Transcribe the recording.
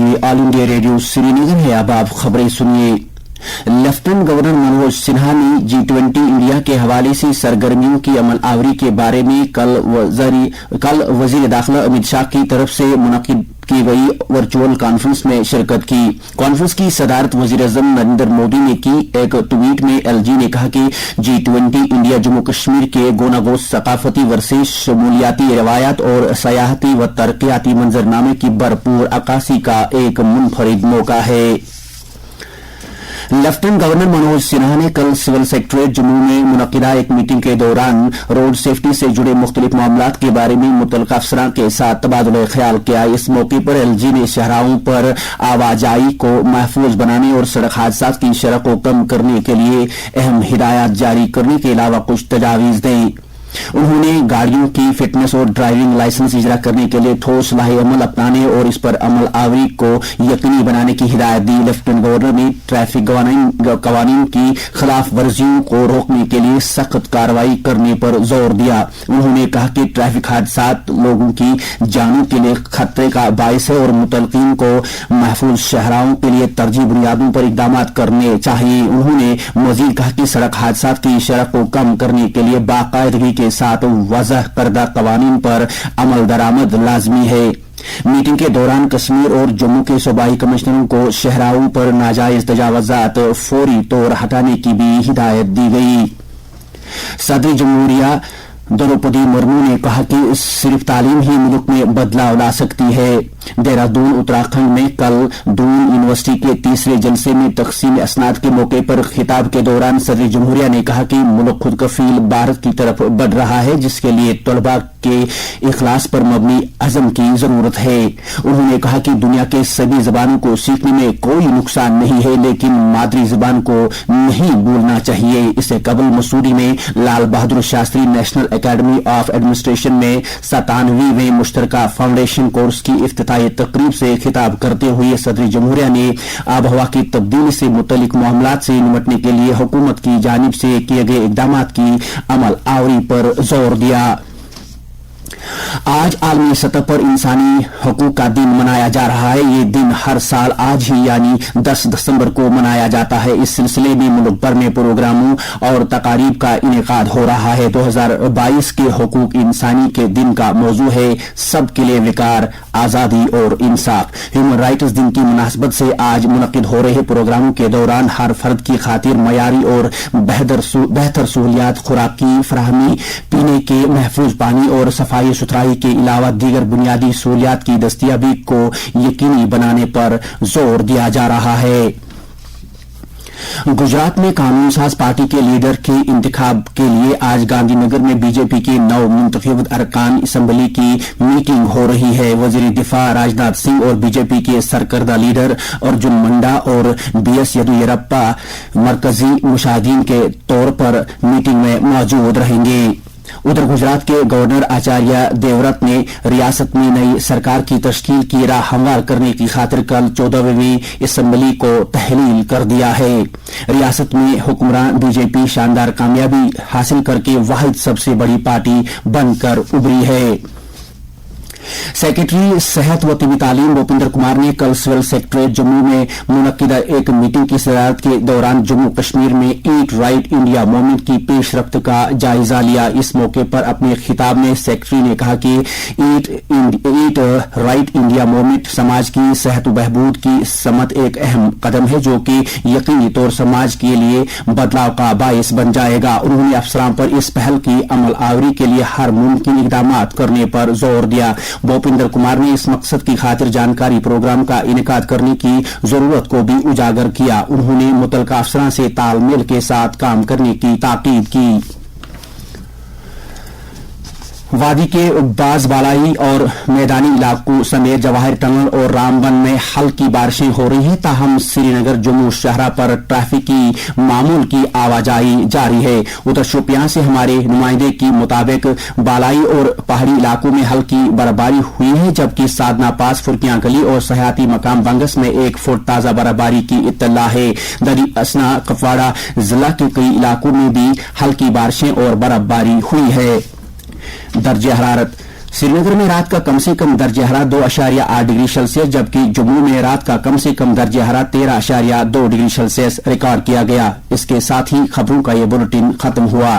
ये all India radio Srinagar है। अब आप खबरें सुनिए। लेफ्टिनेंट गवर्नर मनोज सिन्हा ने G20 इंडिया के हवाले से सरगर्मियों की अमल आवरी के बारे में कल वजीर दाखिला अमित शाह की तरफ से मुनक्किद की गई वर्चुअल कॉन्फ्रेंस में शिरकत की। कॉन्फ्रेंस की सदारत वजीर-ए-आज़म नरेंद्र मोदी ने की। एक ट्वीट में LG ने कहा कि G20 इंडिया जम्मू कश्मीर के गोनागोश सकाफती वरसे, शमूलियाती रवायात और सयाहती व तरक्याती मंजरनामे की भरपूर अक्कासी का एक मुनफरिद मौका है। लेफ्टिनेंट गवर्नर मनोज सिन्हा ने कल सिविल सेक्रेटरीट जम्मू में मुनक्किदा एक मीटिंग के दौरान रोड सेफ्टी से जुड़े मुख्तलिफ मामलात के बारे में मुतल्लिका अफसरान के साथ तबादुला ख्याल किया। इस मौके पर LG ने शहराओं पर आवाजाही को महफूज बनाने और सड़क हादसात की शरह को कम करने के लिए अहम हिदायत जारी करने के अलावा कुछ तजावीज दी। उन्होंने गाड़ियों की फिटनेस और ड्राइविंग लाइसेंस इजरा करने के लिए ठोस लाहे अमल अपनाने और इस पर अमल आवरी को यकीनी बनाने की हिदायत दी। लेफ्टिनेंट गवर्नर ने ट्रैफिक कवानीन की खिलाफ वर्जियों को रोकने के लिए सख्त कार्रवाई करने पर जोर दिया। उन्होंने कहा कि ट्रैफिक हादसात लोगों की जानों के लिए खतरे का बायस है और मुतलकीन को महफूज शहराओं के लिए तरजीह बुनियादों पर इकदाम करने चाहिए। उन्होंने मजीद कहा कि सड़क हादसात की शरह को कम करने के लिए बाकायदगी के साथ वज़ह करदा कवानीन पर अमल दरामद लाजमी है। मीटिंग के दौरान कश्मीर और जम्मू के सूबाई कमिश्नरों को शहराओं पर नाजायज तजावुज़ात फौरी तौर हटाने की भी हिदायत दी गई। सदर जमहूरिया द्रौपदी मुर्मू ने कहा कि सिर्फ तालीम ही मुल्क में बदलाव ला सकती है। देहरादून उत्तराखंड में कल दून यूनिवर्सिटी के तीसरे जलसे में तकसीम असनाद के मौके पर खिताब के दौरान सदर जमहूरिया ने कहा कि मुल्क खुद कफील भारत की तरफ बढ़ रहा है, जिसके लिए तलबा के इखलास पर मबनी अज़म की जरूरत है। उन्होंने कहा कि दुनिया के सभी जबानों को सीखने में कोई नुकसान नहीं है, लेकिन मादरी जबान को नहीं भूलना चाहिए। इससे कबल मसूरी में Lal Bahadur Shastri national academy of administration में 97वें मुश्तरका फाउंडेशन कोर्स की इफ्तिताही तकरीब से खिताब करते हुए सदर जमहूरिया ने आबहवा की तब्दीली से मुतल्लिक मामलात से निपटने के लिए हुकूमत की जानिब से किए गए इक़दामात की अमल आवरी पर जोर दिया। आज आलमी सतह पर इंसानी हकूक का दिन मनाया जा रहा है। ये दिन हर साल आज ही यानी 10 दिसंबर को मनाया जाता है। इस सिलसिले में मुल्क भर में प्रोग्रामों और तकारीब का इनेकाद हो रहा है। 2022 के हकूक इंसानी के दिन का मौजू है सबके लिए विकार, आजादी और इंसाफ। ह्यूमन राइट्स दिन की मुनासबत से आज मुनक्किद हो रहे प्रोग्रामों के दौरान हर फर्द की खातिर मयारी और बेहतर सहूलियात, खुराक की फराहमी, पीने के महफूज पानी और सफाई सुथराई के अलावा दीगर बुनियादी सहूलियात की दस्तयाबी को यकीनी बनाने पर जोर दिया जा रहा है। गुजरात में कानून साज पार्टी के लीडर के इंतखाब के लिए आज गांधीनगर में बीजेपी के नव मुंतखब अरकान असम्बली की मीटिंग हो रही है। वजीर दिफा राजनाथ सिंह और बीजेपी के सरकर्दा लीडर अर्जुन मुंडा और BS येदियुरप्पा मरकजी मुशाहिदीन के तौर पर मीटिंग में मौजूद रहेंगे। उधर गुजरात के गवर्नर आचार्य देवव्रत ने रियासत में नई सरकार की तश्कील की राह हमवार करने की खातिर कल 14वीं असम्बली को तहलील कर दिया है। रियासत में हुक्मरान बीजेपी शानदार कामयाबी हासिल करके वाहिद सबसे बड़ी पार्टी बनकर उभरी है। सेक्रेटरी सेहत व तिबी तालीम भूपिंदर कुमार ने कल सिविल सेक्रेटरीट जम्मू में मुनक्किदा एक मीटिंग की सदारत के दौरान जम्मू कश्मीर में ईट राइट इंडिया मूवमेंट की पेशरफ्त का जायजा लिया। इस मौके पर अपने खिताब में सेक्रेटरी ने कहा कि ईट राइट इंडिया मूवमेंट समाज की सेहत व बहबूद की समत एक अहम कदम है, जो कि यकीनी तौर समाज के लिए बदलाव का बायस बन जाएगा। उन्होंने अफसरान पर इस पहल की अमल आवरी के लिए हर मुमकिन इक़दाम करने पर जोर दिया। भूपिंदर कुमार ने इस मकसद की खातिर जानकारी प्रोग्राम का इनेकाद करने की जरूरत को भी उजागर किया। उन्होंने मुतल्लिका अफसरान से तालमेल के साथ काम करने की ताकीद की। वादी के बाज बालाई और मैदानी इलाकों समेत जवाहर टनल और रामबन में हल्की बारिशें हो रही हैं, ताहम श्रीनगर जम्मू शहरा पर ट्रैफिक की मामूल की आवाजाही जारी है। उधर शोपियां से हमारे नुमाइंदे की मुताबिक बालाई और पहाड़ी इलाकों में हल्की बर्फबारी हुई है, जबकि साधना पास, फुरकियां गली और सयाहती मकाम बंगस में 1 फुट ताजा बर्फबारी की इत्तला है। दरी असना कुपवाड़ा जिला के कई इलाकों में भी हल्की बारिशें और बर्फबारी हुई है। दर्जे हरारत श्रीनगर में रात का कम से कम दर्जा हरारत 2.8 डिग्री सेल्सियस जबकि जम्मू में रात का कम से कम दर्जा हरारत 13.2 डिग्री सेल्सियस रिकॉर्ड किया गया। इसके साथ ही खबरों का ये बुलेटिन खत्म हुआ।